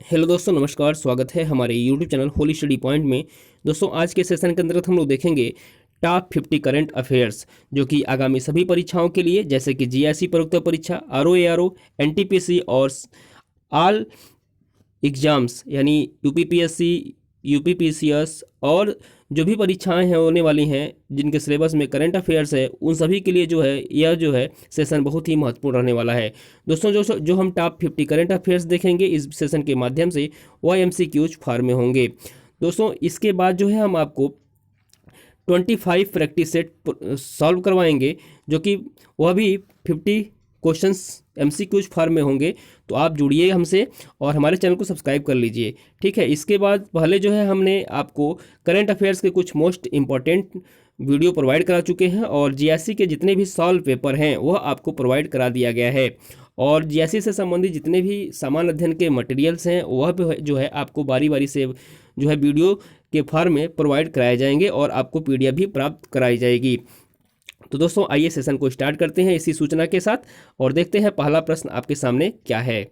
Hello दोस्तों, नमस्कार। स्वागत है हमारे YouTube channel Holi study point में। दोस्तों, आज के सेशन के अंतर्गत हम लोग देखेंगे टॉप 50 करंट अफेयर्स, जो कि आगामी सभी परीक्षाओं के लिए, जैसे कि जीआईसी प्रयोक्ता परीक्षा, आरओ, एनटीपीसी और ऑल एग्जाम्स यानी यूपीपीएससी, यूपीपीसीएस और जो भी परीक्षाएं हैं होने वाली हैं जिनके सिलेबस में करंट अफेयर्स है, उन सभी के लिए यह जो है सेशन बहुत ही महत्वपूर्ण रहने वाला है। दोस्तों, जो हम टॉप 50 करंट अफेयर्स देखेंगे इस सेशन के माध्यम से, वह एमसीक्यूज फॉर्म में होंगे। दोस्तों, इसके बाद जो है हम आपको 25 प्रैक्टिस सेट सॉल्व करवाएंगे, जो कि वह भी 50 क्वेश्चंस एमसीक्यूज फॉर्म में होंगे। तो आप जुड़िए हमसे और हमारे चैनल को सब्सक्राइब कर लीजिए, ठीक है। इसके बाद पहले जो है हमने आपको करंट अफेयर्स के कुछ मोस्ट इंपॉर्टेंट वीडियो प्रोवाइड करा चुके हैं, और जीएससी के जितने भी सॉल्व पेपर हैं वह आपको प्रोवाइड करा दिया गया है, और जीएससी से संबंधित जितने भी सामान्य अध्ययन के मटेरियल्स हैं वह भी जो है आपको बारी बारी से जो है वीडियो के फॉर्म में प्रोवाइड कराए जाएंगे, और आपको पीडीएफ भी प्राप्त कराई जाएगी। तो दोस्तों, आइए सेशन को स्टार्ट करते हैं इसी सूचना के साथ, और देखते हैं पहला प्रश्न आपके सामने क्या है।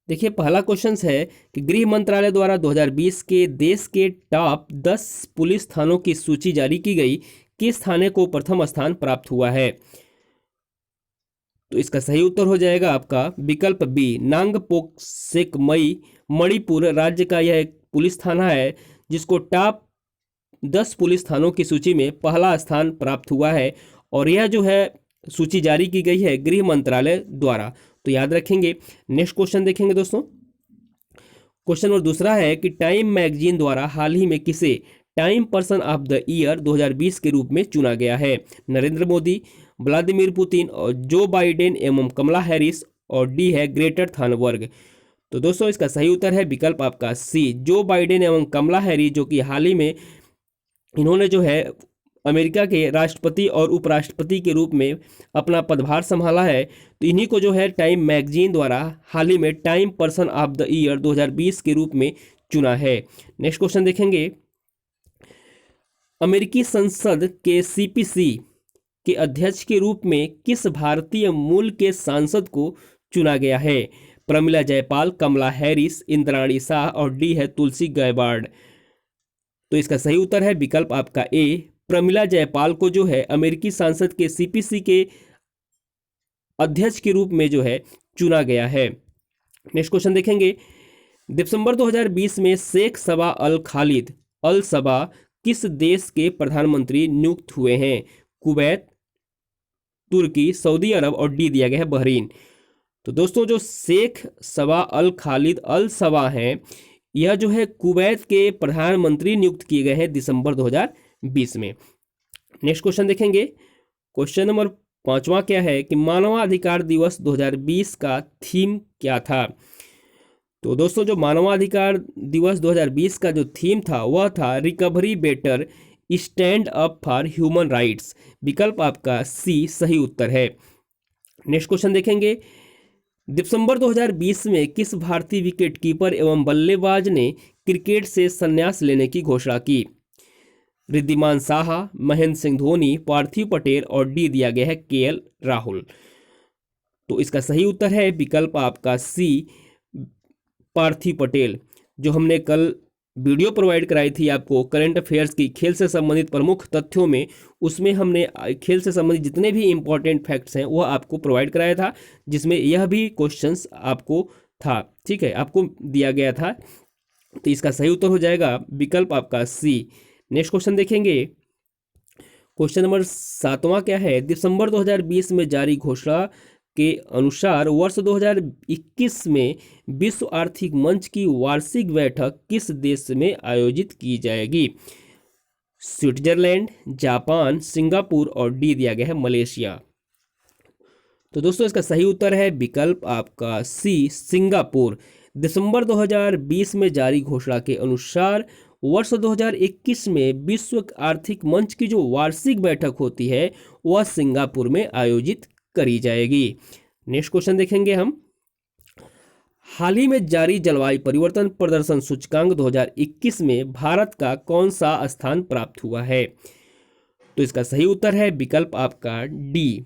देखिए, पहला क्वेश्चन है कि गृह मंत्रालय द्वारा 2020 के देश के टॉप 10 पुलिस थानों की सूची जारी की गई, किस थाने को प्रथम स्थान प्राप्त हुआ है? तो इसका सही उत्तर हो जाएगा आपका विकल्प बी, नांगपोकसेकमई, मणिपुर राज्य का यह एक पुलिस थाना है जिसको टॉप 10 पुलिस थानों की सूची में पहला स्थान प्राप्त हुआ है, और यह जो है सूची जारी की गई है गृह मंत्रालय द्वारा। तो याद रखेंगे। नेक्स्ट क्वेश्चन देखेंगे दोस्तों। क्वेश्चन नंबर दूसरा है कि टाइम मैगजीन द्वारा हाल ही में किसे time person of the year 2020 के रूप में चुना गया है? नरेंद्र मोदी, व्लादिमीर पुतिन, और जो बाइडेन एवं कमला हैरिस, और डी है ग्रेटर थनबर्ग। तो दोस्तों, इसका सही उत्तर है विकल्प आपका सी, जो बाइडेन एवं कमला हैरिस, जो कि हाल ही में इन्होंने जो है अमेरिका के राष्ट्रपति और उपराष्ट्रपति के रूप में अपना पदभार संभाला है। तो इन्हीं को जो है टाइम मैगजीन द्वारा हाल ही में time person of the year 2020 के रूप में चुना है। नेक्स्ट क्वेश्चन देखेंगे। अमेरिकी संसद के सीपीसी के अध्यक्ष के रूप में किस भारतीय मूल के सांसद को चुना गया है? प्रमिला जयपाल, कमला हैरिस, इंद्राणी शाह, और डी है तुलसी गैबार्ड। तो इसका सही उत्तर है विकल्प आपका ए, प्रमिला जयपाल को जो है अमेरिकी संसद के सीपीसी के अध्यक्ष के रूप में जो है चुना गया है। नेक्स्ट क्वेश्चन देखेंगे। दिसंबर 2020 में शेख सबा अल खालिद अल सबा किस देश के प्रधानमंत्री नियुक्त हुए हैं? कुवैत, तुर्की, सऊदी अरब, और डी दिया गया है बहरीन। तो दोस्तों, जो शेख सबा अल खालिद अल सबा हैं, यह जो है कुवैत के प्रधानमंत्री नियुक्त किए गए हैं दिसंबर 2020 में। नेक्स्ट क्वेश्चन देखेंगे। क्वेश्चन नंबर 5वां क्या है कि मानवाधिकार दिवस 2020 का थीम क्या था? तो दोस्तों, जो मानवाधिकार दिवस 2020 का जो थीम था वह था recovery better, stand up for human rights. विकल्प आपका सी सही उत्तर है। नेक्स्ट क्वेश्चन देखेंगे। दिसंबर 2020 में किस भारतीय विकेटकीपर एवं बल्लेबाज ने क्रिकेट से संन्यास लेने की घोषणा की? रिद्धिमान साहा, महेंद्र सिंह धोनी, पार्थिव पटेल, और डी दिया गया है केएल राहुल। तो इसका सही उत्तर है विकल्प आपका सी, पार्थिव पटेल। जो हमने कल वीडियो प्रोवाइड कराई थी आपको करंट अफेयर्स की खेल से संबंधित प्रमुख तथ्यों में, उसमें हमने खेल से संबंधित जितने भी इंपॉर्टेंट फैक्ट्स हैं वह आपको प्रोवाइड कराया था, जिसमें यह भी क्वेश्चंस आपको था, ठीक है, आपको दिया गया था। तो इसका सही उत्तर हो जाएगा विकल्प आपका सी। नेक्स्ट क्वेश्चन देखेंगे। क्वेश्चन नंबर 7वां क्या है? दिसंबर 2020 में जारी घोषणा के अनुसार वर्ष 2021 में विश्व आर्थिक मंच की वार्षिक बैठक किस देश में आयोजित की जाएगी? स्विट्जरलैंड, जापान, सिंगापुर, और डी दिया गया है मलेशिया। तो दोस्तों, इसका सही उत्तर है विकल्प आपका सी, सिंगापुर। दिसंबर 2020 में जारी घोषणा के अनुसार वर्ष 2021 में विश्व आर्थिक मंच की जो वार्षिक बैठक होती है वह सिंगापुर में आयोजित करी जाएगी। नेक्स्ट क्वेश्चन देखेंगे हम। हाल ही में जारी जलवायु परिवर्तन प्रदर्शन सूचकांक 2021 में भारत का कौन सा स्थान प्राप्त हुआ है? तो इसका सही उत्तर है विकल्प आपका डी,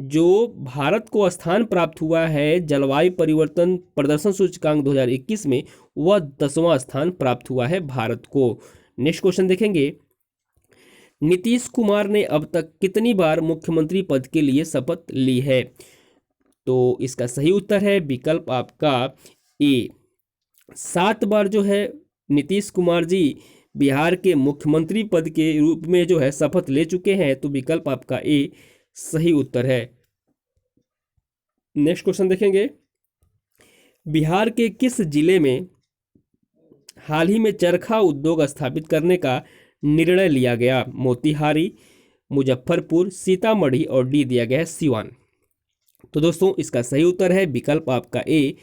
जो भारत को स्थान प्राप्त हुआ है जलवायु परिवर्तन प्रदर्शन सूचकांक 2021 में, वह 10वां स्थान प्राप्त हुआ है भारत को। नेक्स्ट क्वेश्चन देखेंगे, नीतीश कुमार ने अब तक कितनी बार मुख्यमंत्री पद के लिए शपथ ली है? तो इसका सही उत्तर है विकल्प आपका ए, 7 बार जो है नीतीश कुमार जी बिहार के मुख्यमंत्री पद के रूप में जो है शपथ ले चुके हैं। तो विकल्प आपका ए सही उत्तर है। नेक्स्ट क्वेश्चन देखेंगे, बिहार के किस जिले में हाल ही में चरखा उद्योग स्थापित करने का निर्णय लिया गया? मोतिहारी, मुजफ्फरपुर, सीतामढ़ी और डी दिया गया है सिवान। तो दोस्तों इसका सही उत्तर है विकल्प आपका ए,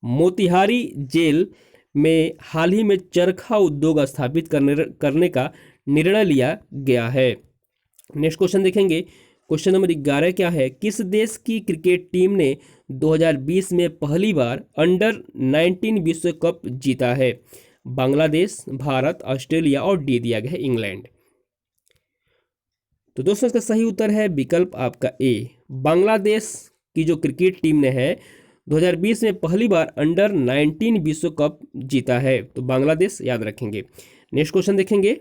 मोतिहारी जेल में हाल ही में चरखा उद्योग स्थापित करने का निर्णय लिया गया है। नेक्स्ट क्वेश्चन देखेंगे, क्वेश्चन नंबर 11 क्या है, किस देश की क्रिकेट टीम ने 2020 में पहली बार अंडर 19 विश्व कप जीता है? बांग्लादेश, भारत, ऑस्ट्रेलिया और डी दिया गया है इंग्लैंड। तो दोस्तों इसका सही उत्तर है विकल्प आपका ए, बांग्लादेश की जो क्रिकेट टीम ने है 2020 में पहली बार अंडर 19 विश्व कप जीता है। तो बांग्लादेश याद रखेंगे। नेक्स्ट क्वेश्चन देखेंगे,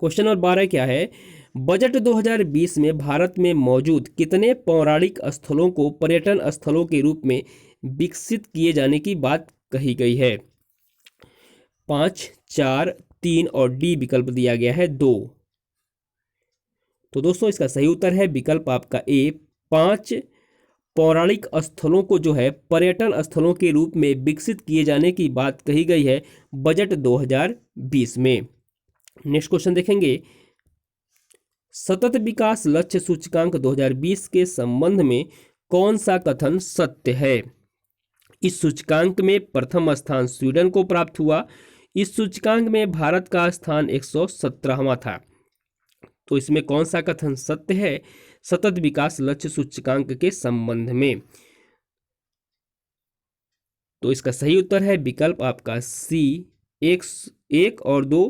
क्वेश्चन नंबर 12 क्या है, बजट 2020 में भारत में मौजूद कितने पौराणिक स्थलों को पर्यटन स्थलों के रूप में विकसित किए जाने की बात कही गई है? 5, 4, 3 और डी विकल्प दिया गया है 2। तो दोस्तों इसका सही उत्तर है विकल्प आपका ए, 5 पौराणिक स्थलों को जो है पर्यटन स्थलों के रूप में विकसित किए जाने की बात कही गई है बजट 2020 में। नेक्स्ट क्वेश्चन देखेंगे, सतत विकास लक्ष्य सूचकांक 2020 के संबंध में कौन सा कथन सत्य है? इस सूचकांक में प्रथम स्थान स्वीडन को प्राप्त हुआ। इस सूचकांक में भारत का स्थान 117वां था। तो इसमें कौन सा कथन सत्य है सतत विकास लक्ष्य सूचकांक के संबंध में? तो इसका सही उत्तर है विकल्प आपका सी, 1 और 2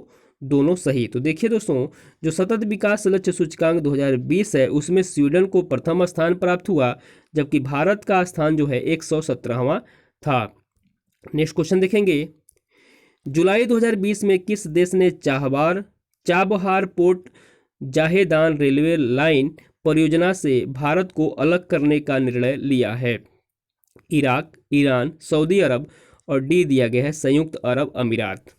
दोनों सही। तो देखिए दोस्तों, जो सतत विकास लक्ष्य सूचकांक 2020 है उसमें स्वीडन को प्रथम स्थान प्राप्त हुआ, जबकि भारत का स्थान जो है 117वां था। नेक्स्ट क्वेश्चन देखेंगे, जुलाई 2020 में किस देश ने Chabahar port Zahedan railway line परियोजना से भारत को अलग करने का निर्णय लिया है? इराक, ईरान, सऊदी अरब और डी दिया गया है संयुक्त अरब अमीरात।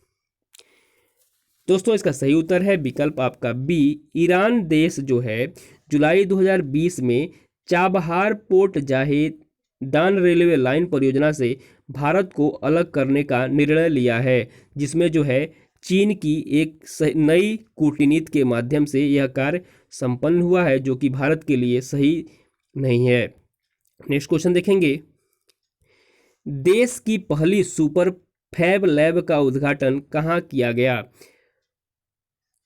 दोस्तों इसका सही उत्तर है विकल्प आपका बी, ईरान देश जो है जुलाई 2020 में Chabahar port Zahedan railway line परियोजना से भारत को अलग करने का निर्णय लिया है, जिसमें जो है चीन की एक नई कूटनीति के माध्यम से यह कार्य संपन्न हुआ है, जो कि भारत के लिए सही नहीं है। नेक्स्ट क्वेश्चन देखेंगे, देश की पहली सुपर फैब लैब का उद्घाटन कहाँ किया गया?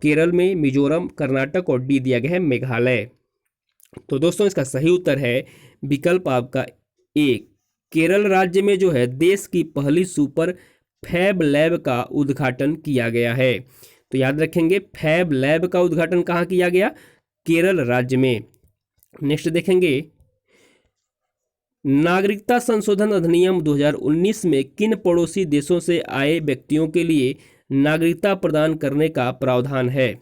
केरल में, मिजोरम, कर्नाटक और डी दिया गया है मेघालय। तो दोस्तों इसका सही उत्तर है विकल्प आपका ए, केरल राज्य में जो है देश की पहली सुपर फैब लैब का उद्घाटन किया गया है। तो याद रखेंगे फैब लैब का उद्घाटन कहाँ किया गया? केरल राज्य में। नेक्स्ट देखेंगे, नागरिकता संशोधन अधिनियम 2019 में किन पड़ोसी देशों से आए व्यक्तियों के लिए नागरिकता प्रदान करने का प्रावधान है?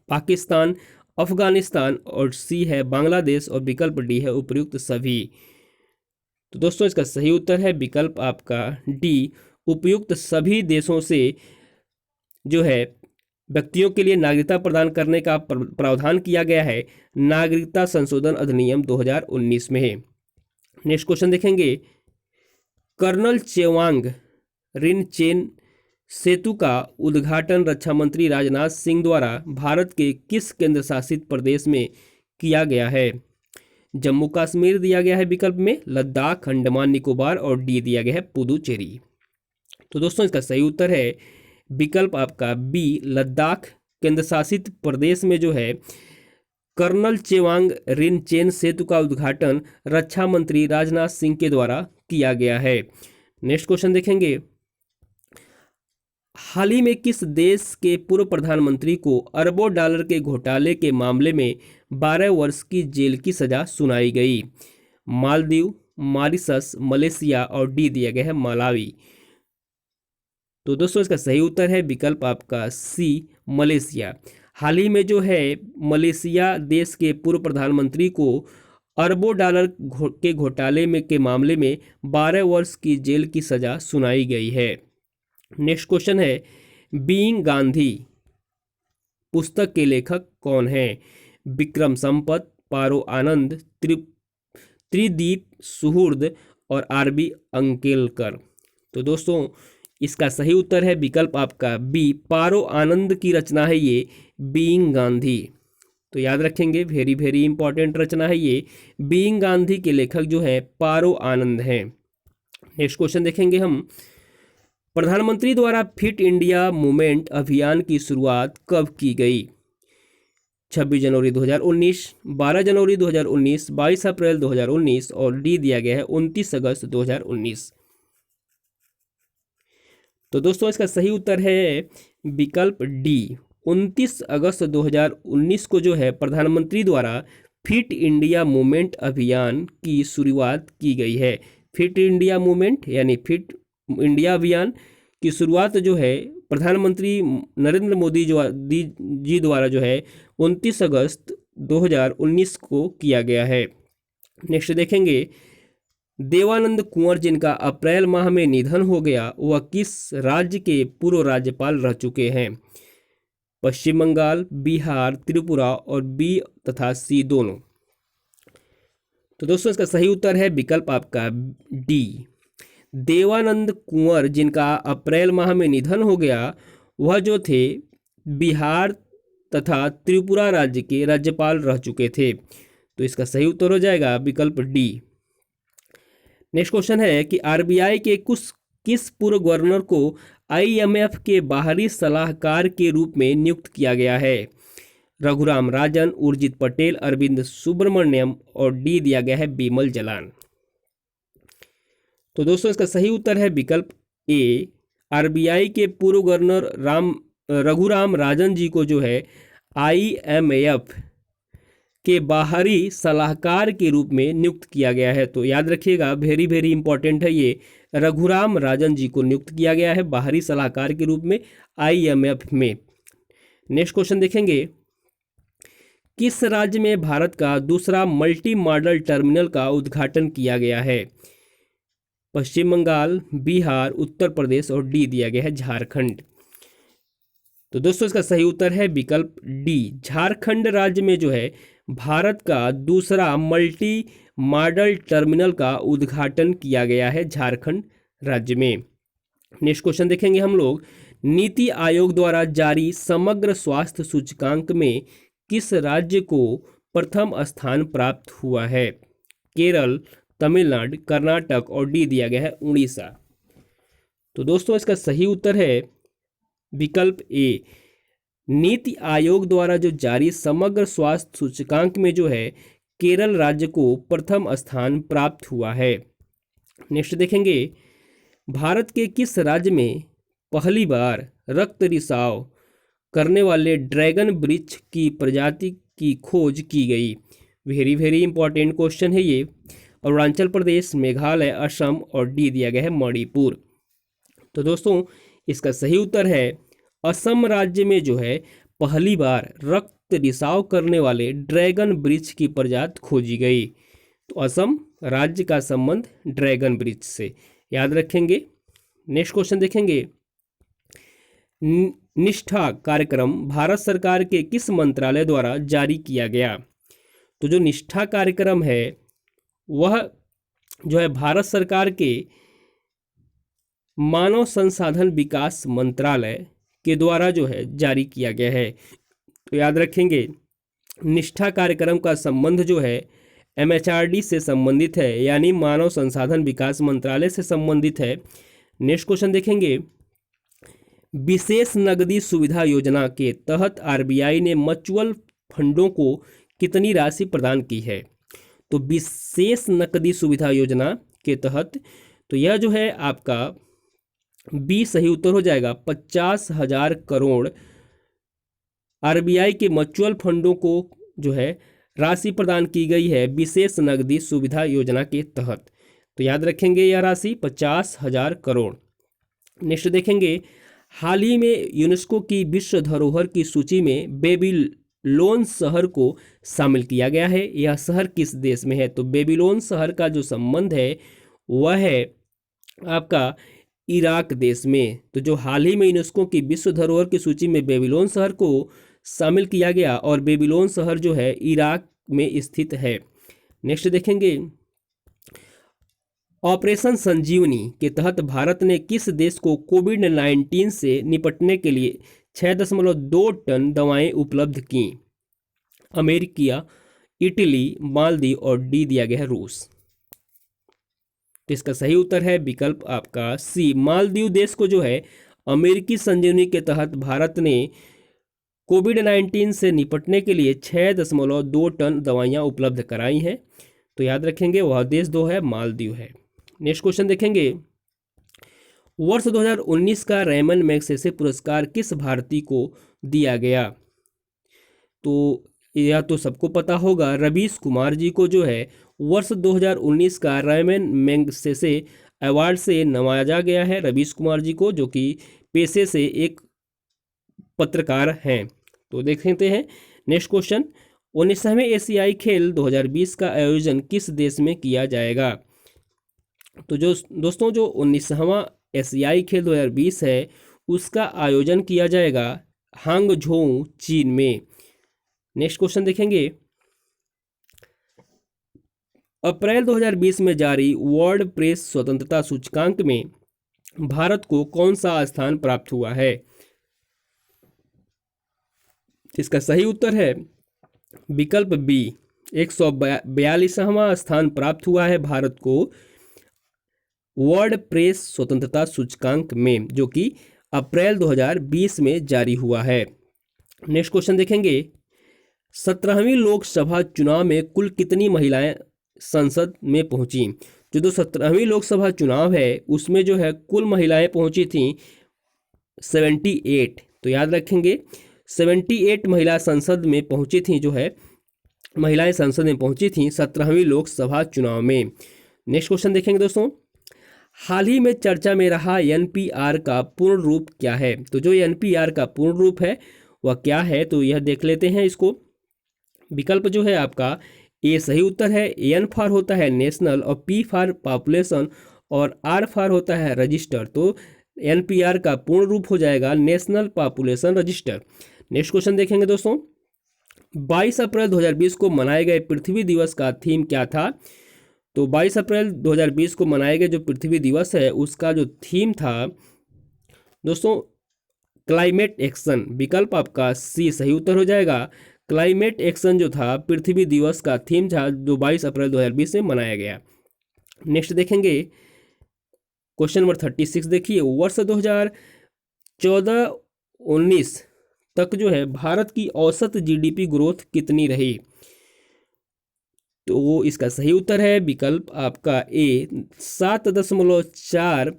पाकिस्तान, अफगानिस्तान और सी है बांग्लादेश और विकल्प डी है उपयुक्त सभी। तो दोस्तों इसका सही उत्तर है विकल्प आपका डी, उपयुक्त सभी देशों से जो है व्यक्तियों के लिए नागरिकता प्रदान करने का प्रावधान किया गया है नागरिकता संशोधन अधिनियम 2019 में। नेक्स्ट क्वेश्चन देखेंगे, कर्नल चेवांग रिनचेन सेतु का उद्घाटन रक्षा मंत्री राजनाथ सिंह द्वारा भारत के किस केंद्र शासित प्रदेश में किया गया है? जम्मू कश्मीर दिया गया है विकल्प में, लद्दाख, अंडमान निकोबार और डी दिया गया है पुदुचेरी। तो दोस्तों इसका सही उत्तर है विकल्प आपका बी, लद्दाख केंद्र शासित प्रदेश में जो है कर्नल चेवांग रिनचेन सेतु का उद्घाटन रक्षा मंत्री राजनाथ सिंह के द्वारा किया गया है। नेक्स्ट क्वेश्चन देखेंगे, हाल ही में किस देश के पूर्व प्रधानमंत्री को अरबों डॉलर के घोटाले के मामले में 12 वर्ष की जेल की सजा सुनाई गई? मालदीव, मॉरिशस, मलेशिया और डी दिया गया है मलावी। तो दोस्तों इसका सही उत्तर है विकल्प आपका सी, मलेशिया। हाल ही में जो है मलेशिया देश के पूर्व प्रधानमंत्री को अरबों डॉलर के घोटाले में के मामले में 12 वर्ष की जेल की सजा सुनाई गई है। नेक्स्ट क्वेश्चन है, बीइंग गांधी पुस्तक के लेखक कौन है? विक्रम संपत, पारो आनंद, त्रिदीप सुहृद और आरबी अंकेलकर। तो दोस्तों इसका सही उत्तर है विकल्प आपका बी, पारो आनंद की रचना है ये बीइंग गांधी। तो याद रखेंगे, वेरी वेरी इंपॉर्टेंट रचना है ये। बीइंग गांधी के लेखक जो है पारो आनंद हैं। नेक्स्ट क्वेश्चन देखेंगे हम, प्रधानमंत्री द्वारा फिट इंडिया मूवमेंट अभियान की शुरुआत कब की गई? 26 जनवरी 2019, 12 जनवरी 2019, 22 अप्रैल 2019 और डी दिया गया है 29 अगस्त 2019। तो दोस्तों इसका सही उत्तर है विकल्प डी, 29 अगस्त 2019 को जो है प्रधानमंत्री द्वारा फिट इंडिया मूवमेंट अभियान की शुरुआत की गई है। फिट इंडिया मूवमेंट यानी फिट इंडिया अभियान की शुरुआत जो है प्रधानमंत्री नरेंद्र मोदी जी द्वारा जो है 29 अगस्त 2019 को किया गया है। नेक्स्ट देखेंगे, देवानंद कुंवर जिनका अप्रैल माह में निधन हो गया वह किस राज्य के पूर्व राज्यपाल रह चुके हैं? पश्चिम बंगाल, बिहार, त्रिपुरा और बी तथा सी दोनों। तो दोस्तों इसका सही उत्तर है विकल्प आपका डी, देवानंद कुंवर जिनका अप्रैल माह में निधन हो गया वह जो थे बिहार तथा त्रिपुरा राज्य के राज्यपाल रह चुके थे। तो इसका सही उत्तर हो जाएगा विकल्प डी। नेक्स्ट क्वेश्चन है कि आरबीआई के किस पूर्व गवर्नर को आईएमएफ के बाहरी सलाहकार के रूप में नियुक्त किया गया है? रघुराम राजन, उर्जित पटेल, अरविंद सुब्रमण्यम और डी दिया गया है बिमल जलान। तो दोस्तों इसका सही उत्तर है विकल्प ए, आरबीआई के पूर्व गवर्नर रघुराम राजन जी को जो है आईएमएफ के बाहरी सलाहकार के रूप में नियुक्त किया गया है। तो याद रखिएगा, वेरी वेरी इंपॉर्टेंट है ये, रघुराम राजन जी को नियुक्त किया गया है बाहरी सलाहकार के रूप में आईएमएफ में। नेक्स्ट क्वेश्चन देखेंगे, किस राज्य में भारत का दूसरा मल्टी मॉडल टर्मिनल का उद्घाटन किया गया है? पश्चिम बंगाल, बिहार, उत्तर प्रदेश और डी दिया गया है झारखंड। तो दोस्तों इसका सही उत्तर है विकल्प डी, झारखंड राज्य में जो है भारत का दूसरा मल्टी मॉडल टर्मिनल का उद्घाटन किया गया है झारखंड राज्य में। नेक्स्ट क्वेश्चन देखेंगे हम लोग, नीति आयोग द्वारा जारी समग्र स्वास्थ्य सूचकांक में किस राज्य को प्रथम स्थान प्राप्त हुआ है? केरल, तमिलनाडु, कर्नाटक और डी दिया गया है उड़ीसा। तो दोस्तों इसका सही उत्तर है विकल्प ए, नीति आयोग द्वारा जो जारी समग्र स्वास्थ्य सूचकांक में जो है केरल राज्य को प्रथम स्थान प्राप्त हुआ है। नेक्स्ट देखेंगे, भारत के किस राज्य में पहली बार रक्त रिसाव करने वाले ड्रैगन वृक्ष की प्रजाति की खोज की गई? वेरी वेरी इंपॉर्टेंट क्वेश्चन है ये। अरुणाचल प्रदेश, मेघालय, असम और डी दिया गया है मणिपुर। तो दोस्तों इसका सही उत्तर है असम राज्य में जो है पहली बार रक्त रिसाव करने वाले ड्रैगन वृक्ष की प्रजाति खोजी गई। तो असम राज्य का संबंध ड्रैगन वृक्ष से, याद रखेंगे। नेक्स्ट क्वेश्चन देखेंगे, निष्ठा कार्यक्रम भारत सरकार के किस मंत्रालय द्वारा जारी किया गया? तो जो निष्ठा कार्यक्रम है वह जो है भारत सरकार के मानव संसाधन विकास मंत्रालय के द्वारा जो है जारी किया गया है। तो याद रखेंगे, निष्ठा कार्यक्रम का संबंध जो है एमएचआरडी से संबंधित है, यानी मानव संसाधन विकास मंत्रालय से संबंधित है। नेक्स्ट क्वेश्चन देखेंगे, विशेष नकदी सुविधा योजना के तहत आरबीआई ने म्यूचुअल फंडों को कितनी राशि प्रदान की है? तो विशेष नकदी सुविधा योजना के तहत तो यह जो है आपका बी सही उत्तर हो जाएगा। 50,000 करोड़ आरबीआई के म्यूचुअल फंडों को जो है राशि प्रदान की गई है विशेष नकदी सुविधा योजना के तहत। तो याद रखेंगे यह राशि 50,000 करोड़। नेक्स्ट देखेंगे, हाल ही में यूनेस्को की विश्व धरोहर की सूची में बेबीलोन शहर को शामिल किया गया है। यह शहर किस देश में है? तो बेबीलोन शहर का जो संबंध है वह है आपका इराक देश में। तो जो हाल ही में यूनेस्को की विश्व धरोहर की सूची में बेबीलोन शहर को शामिल किया गया और बेबीलोन शहर जो है इराक में स्थित है। नेक्स्ट देखेंगे, ऑपरेशन संजीवनी के तहत भारत ने किस देश को कोविड-19 से निपटने के लिए 6.2 टन दवाएं उपलब्ध की? अमेरिका, इटली, मालदीव और डी दिया गया है रूस। तो इसका सही उत्तर है विकल्प आपका सी, मालदीव देश को जो है अमेरिकी संजीवनी के तहत भारत ने कोविड-19 से निपटने के लिए 6.2 टन दवाइयाँ उपलब्ध कराई हैं। तो याद रखेंगे वह देश दो है मालदीव है। नेक्स्ट क्वेश्चन देखेंगे, वर्ष 2019 का रेमन मैगसेसे पुरस्कार किस भारतीय को दिया गया? तो यह तो सबको पता होगा, रवीश कुमार जी को जो है वर्ष 2019 का रेमन मैगसेसे अवार्ड से नवाजा गया है। रवीश कुमार जी को, जो कि पेशे से एक पत्रकार हैं। तो देख लेते हैं नेक्स्ट क्वेश्चन, 19वें एशियाई खेल 2020 का आयोजन किस देश में किया जाएगा? तो जो दोस्तों जो 19वां एशियाई खेल 2020 है उसका आयोजन किया जाएगा हांगझोउ चीन में। नेक्स्ट क्वेश्चन देखेंगे, अप्रैल 2020 में जारी वर्ल्ड प्रेस स्वतंत्रता सूचकांक में भारत को कौन सा स्थान प्राप्त हुआ है? इसका सही उत्तर है विकल्प बी, 142वां स्थान प्राप्त हुआ है भारत को वर्ल्ड प्रेस स्वतंत्रता सूचकांक में, जो कि अप्रैल 2020 में जारी हुआ है। नेक्स्ट क्वेश्चन देखेंगे, 17वीं लोकसभा चुनाव में कुल कितनी महिलाएं संसद में पहुंची? जो 17वीं लोकसभा चुनाव है उसमें जो है कुल महिलाएं पहुंची थी 78। तो याद रखेंगे 78 महिला संसद में पहुंची थी, जो है महिलाएं संसद में पहुंची थी 17वीं लोकसभा चुनाव में। नेक्स्ट क्वेश्चन देखेंगे दोस्तों, हाल ही में चर्चा में रहा एनपीआर का पूर्ण रूप क्या है? तो जो एनपीआर का पूर्ण रूप है वह क्या है? तो यह देख लेते हैं इसको। विकल्प जो है आपका ए सही उत्तर है। एन फॉर होता है नेशनल और पी फॉर पॉपुलेशन और आर फॉर होता है रजिस्टर। तो एनपीआर का पूर्ण रूप हो जाएगा national population register. Next question देखेंगे दोस्तों, 22 अप्रैल 2020 को मनाए गए पृथ्वी दिवस का थीम क्या था? तो 22 अप्रैल 2020 को मनाए गए जो पृथ्वी दिवस है उसका जो थीम था दोस्तों क्लाइमेट एक्शन। विकल्प आपका सी सही उत्तर हो जाएगा। क्लाइमेट एक्शन जो था पृथ्वी दिवस का थीम था जो 22 अप्रैल 2020 में मनाया गया। नेक्स्ट देखेंगे क्वेश्चन नंबर 36 देखिए, वर्ष 2014-19 तक जो है भारत की औसत जीडीपी ग्रोथ कितनी रही? तो इसका सही उत्तर है विकल्प आपका ए, 7.4।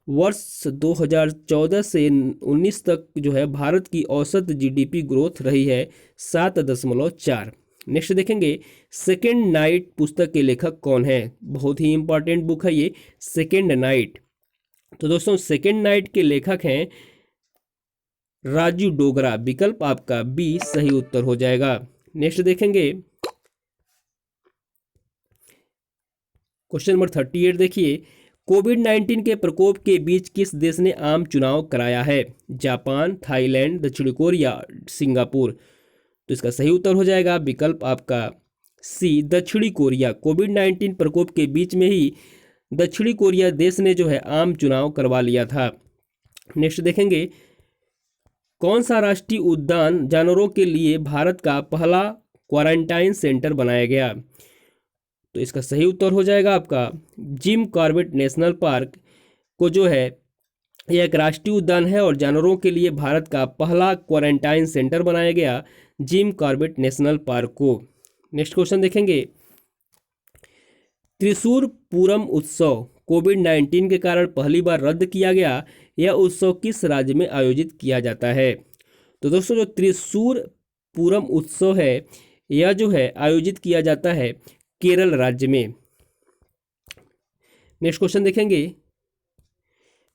वर्ष 2014 से 19 तक जो है भारत की औसत जीडीपी ग्रोथ रही है 7.4। नेक्स्ट देखेंगे, सेकेंड नाइट पुस्तक के लेखक कौन है? बहुत ही इंपॉर्टेंट बुक है ये सेकेंड नाइट। तो दोस्तों सेकेंड नाइट के लेखक हैं राजू डोगरा। विकल्प आपका बी सही उत्तर हो जाएगा। नेक्स्ट देखेंगे क्वेश्चन नंबर 38 देखिए, कोविड-19 के प्रकोप के बीच किस देश ने आम चुनाव कराया है? जापान, थाईलैंड, दक्षिण कोरिया, सिंगापुर। तो इसका सही उत्तर हो जाएगा विकल्प आपका सी, दक्षिणी कोरिया। कोविड-19 प्रकोप के बीच में ही दक्षिणी कोरिया देश ने जो है आम चुनाव करवा लिया था। नेक्स्ट देखेंगे, कौन सा राष्ट्रीय उद्यान जानवरों के लिए भारत का पहला क्वारंटाइन सेंटर बनाया गया? तो इसका सही उत्तर हो जाएगा आपका जिम कॉर्बेट नेशनल पार्क को जो है यह एक राष्ट्रीय उद्यान है और जानवरों के लिए भारत का पहला क्वारंटाइन सेंटर बनाया गया जिम कॉर्बेट नेशनल पार्क को। नेक्स्ट क्वेश्चन देखेंगे, त्रिशूर पूरम उत्सव कोविड-19 के कारण पहली बार रद्द किया गया, यह उत्सव किस राज्य में आयोजित किया जाता है? तो दोस्तों जो त्रिशूर पूरम उत्सव है यह जो है आयोजित किया जाता है केरल राज्य में। नेक्स्ट क्वेश्चन देखेंगे,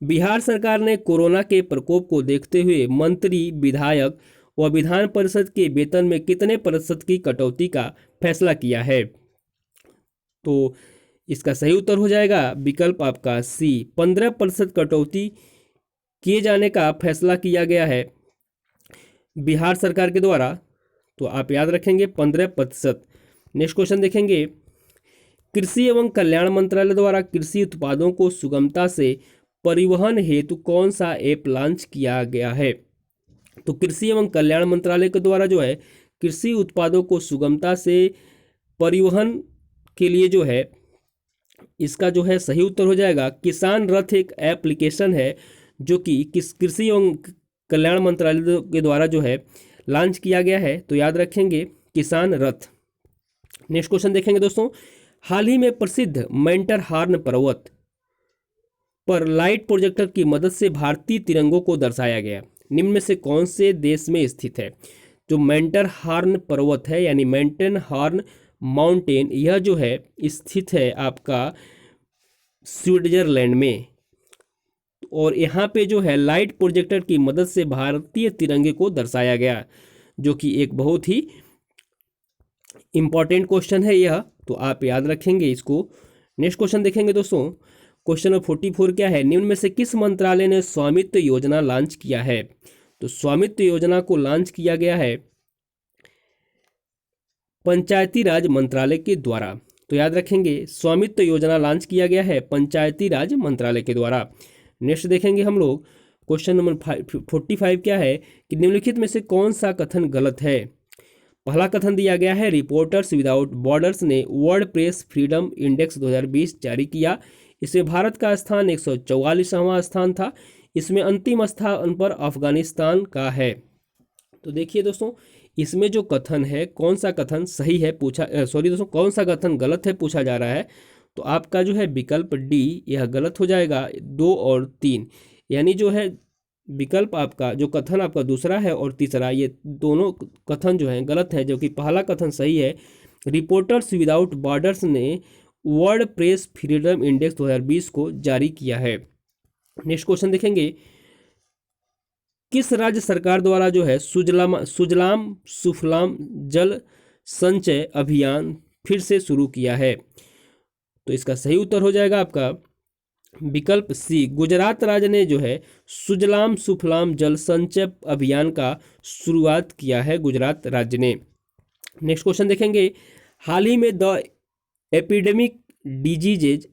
बिहार सरकार ने कोरोना के प्रकोप को देखते हुए मंत्री, विधायक व विधान परिषद के वेतन में कितने प्रतिशत की कटौती का फैसला किया है? तो इसका सही उत्तर हो जाएगा विकल्प आपका सी, 15% कटौती किए जाने का फैसला किया गया है बिहार सरकार के द्वारा। तो आप याद रखेंगे 15%। नेक्स्ट क्वेश्चन देखेंगे, कृषि एवं कल्याण मंत्रालय द्वारा कृषि उत्पादों को सुगमता से परिवहन हेतु कौन सा ऐप लॉन्च किया गया है? तो कृषि एवं कल्याण मंत्रालय के द्वारा जो है कृषि उत्पादों को सुगमता से परिवहन के लिए जो है इसका जो है सही उत्तर हो जाएगा किसान रथ। एक एप्लीकेशन है जो कि कृषि एवं कल्याण मंत्रालय के द्वारा जो है लॉन्च किया गया है। तो याद रखेंगे किसान रथ। नेक्स्ट क्वेश्चन देखेंगे दोस्तों, हाल ही में प्रसिद्ध मेंटर हॉर्न पर्वत पर लाइट प्रोजेक्टर की मदद से भारतीय तिरंगों को दर्शाया गया, निम्न में से कौन से देश में स्थित है? जो मेंटर हॉर्न पर्वत है यानी मेंटन हॉर्न माउंटेन, यह जो है स्थित है आपका स्विट्जरलैंड में, और यहाँ पे जो है लाइट प्रोजेक्टर की मदद से भारतीय तिरंगे को दर्शाया गया, जो कि एक बहुत ही इंपॉर्टेंट क्वेश्चन है यह, तो आप याद रखेंगे इसको। नेक्स्ट क्वेश्चन देखेंगे दोस्तों, क्वेश्चन नंबर 44 क्या है, निम्न में से किस मंत्रालय ने स्वामित्व योजना लॉन्च किया है? तो स्वामित्व योजना को लॉन्च किया गया है पंचायती राज मंत्रालय के द्वारा। तो याद रखेंगे स्वामित्व योजना लॉन्च किया गया है पंचायती राज मंत्रालय के द्वारा। नेक्स्ट देखेंगे हम लोग, क्वेश्चन नंबर 45 क्या है कि निम्नलिखित में से कौन सा कथन गलत है? पहला कथन दिया गया है, रिपोर्टर्स विदाउट बॉर्डर्स ने वर्ल्ड प्रेस फ्रीडम इंडेक्स 2020 जारी किया, इसमें भारत का स्थान 144वां स्थान था, इसमें अंतिम स्थान पर अफगानिस्तान का है। तो देखिए दोस्तों, इसमें जो कथन है कौन सा कथन सही है कौन सा कथन गलत है पूछा जा रहा है। तो आपका जो है विकल्प डी यह गलत हो जाएगा, 2 और 3, यानी जो है विकल्प आपका जो कथन आपका दूसरा है और तीसरा, ये दोनों कथन जो है गलत है, जो कि पहला कथन सही है। रिपोर्टर्स विदाउट बॉर्डर्स ने वर्ल्ड प्रेस फ्रीडम इंडेक्स 2020 को जारी किया है। नेक्स्ट क्वेश्चन देखेंगे, किस राज्य सरकार द्वारा जो है सुजलाम सुफलाम जल संचय अभियान फिर से शुरू किया है? तो इसका सही उत्तर हो जाएगा आपका विकल्प सी, गुजरात राज्य ने जो है सुजलाम सुफलाम जल संचय अभियान का शुरुआत किया है, गुजरात राज्य ने। नेक्स्ट क्वेश्चन देखेंगे, हाल ही में the epidemic diseases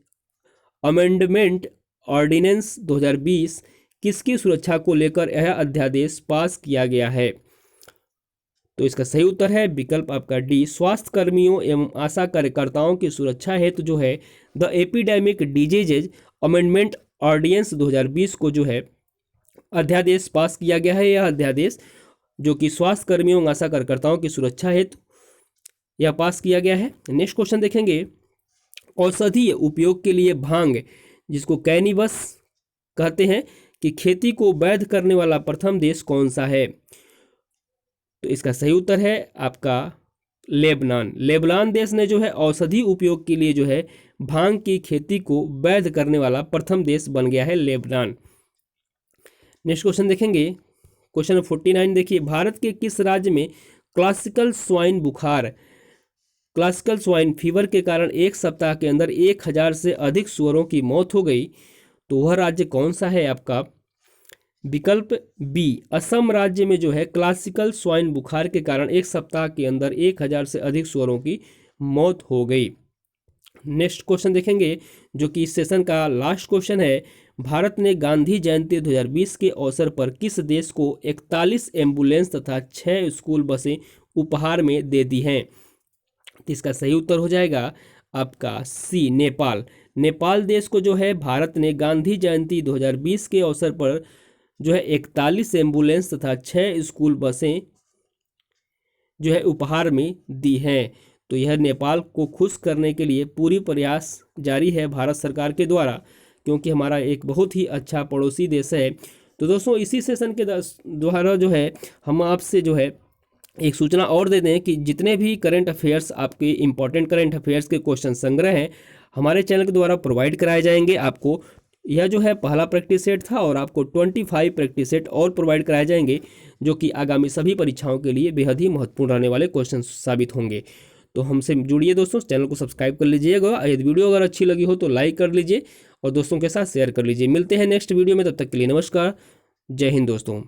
amendment ordinance 2020 किसकी सुरक्षा को लेकर यह अध्यादेश पास किया गया है? तो इसका सही उत्तर है विकल्प आपका डी, स्वास्थ्य कर्मियों एवं आशा कार्यकर्ताओं की सुरक्षा हेतु जो है the epidemic diseases amendment ordinance 2020 को जो है अध्यादेश पास किया गया है। यह अध्यादेश जो कि स्वास्थ्य कर्मियों एवं आशा कार्यकर्ताओं की सुरक्षा हेतु यह पास किया गया है। नेक्स्ट क्वेश्चन देखेंगे, औषधीय उपयोग के लिए भांग, जिसको कैनिबस कहते हैं, कि खेती को वैध करने वाला प्रथम देश कौन सा है? तो इसका सही उत्तर है आपका लेबनान। लेबनान देश ने जो है औषधि उपयोग के लिए जो है भांग की खेती को वैध करने वाला प्रथम देश बन गया है लेबनान। नेक्स्ट क्वेश्चन देखेंगे, क्वेश्चन 49 देखिए, भारत के किस राज्य में क्लासिकल स्वाइन फीवर के कारण एक सप्ताह के अंदर 1000 से अधिक सूअरों की मौत हो गई? तो वह राज्य कौन सा है आपका? विकल्प बी, असम राज्य में जो है क्लासिकल स्वाइन बुखार के कारण एक सप्ताह के अंदर 1000 से अधिक सूअरों की मौत हो गई। नेक्स्ट क्वेश्चन देखेंगे जो कि इस सेशन का लास्ट क्वेश्चन है, भारत ने गांधी जयंती 2020 के अवसर पर किस देश को 41 एम्बुलेंस तथा 6 स्कूल बसें उपहार में दे दी हैं? तो इसका सही उत्तर हो जाएगा आपका सी, नेपाल। नेपाल देश को जो है भारत ने गांधी जयंती 2020 के अवसर पर जो है 41 एम्बुलेंस तथा 6 स्कूल बसें जो है उपहार में दी हैं। तो तो यह नेपाल को खुश करने के लिए पूरी प्रयास जारी है भारत सरकार के द्वारा, क्योंकि हमारा एक बहुत ही अच्छा पड़ोसी देश है। तो दोस्तों इसी सेशन के द्वारा जो है हम आपसे जो है एक सूचना और दे दें कि जितने भी करंट अफेयर्स आपके इंपॉर्टेंट करंट अफेयर्स के क्वेश्चन संग्रह हैं हमारे चैनल के द्वारा प्रोवाइड कराए जाएंगे। आपको यह जो है पहला प्रैक्टिस सेट था और आपको 25 प्रैक्टिस सेट और प्रोवाइड कराए जाएंगे, जो कि आगामी सभी परीक्षाओं के लिए बेहद ही महत्वपूर्ण रहने वाले क्वेश्चन साबित होंगे। तो हमसे जुड़िए दोस्तों, चैनल को सब्सक्राइब कर लीजिएगा। यदि वीडियो अगर अच्छी लगी हो तो लाइक कर लीजिए और दोस्तों के साथ शेयर कर लीजिए। मिलते हैं नेक्स्ट वीडियो में, तब तक के लिए नमस्कार, जय हिंद दोस्तों।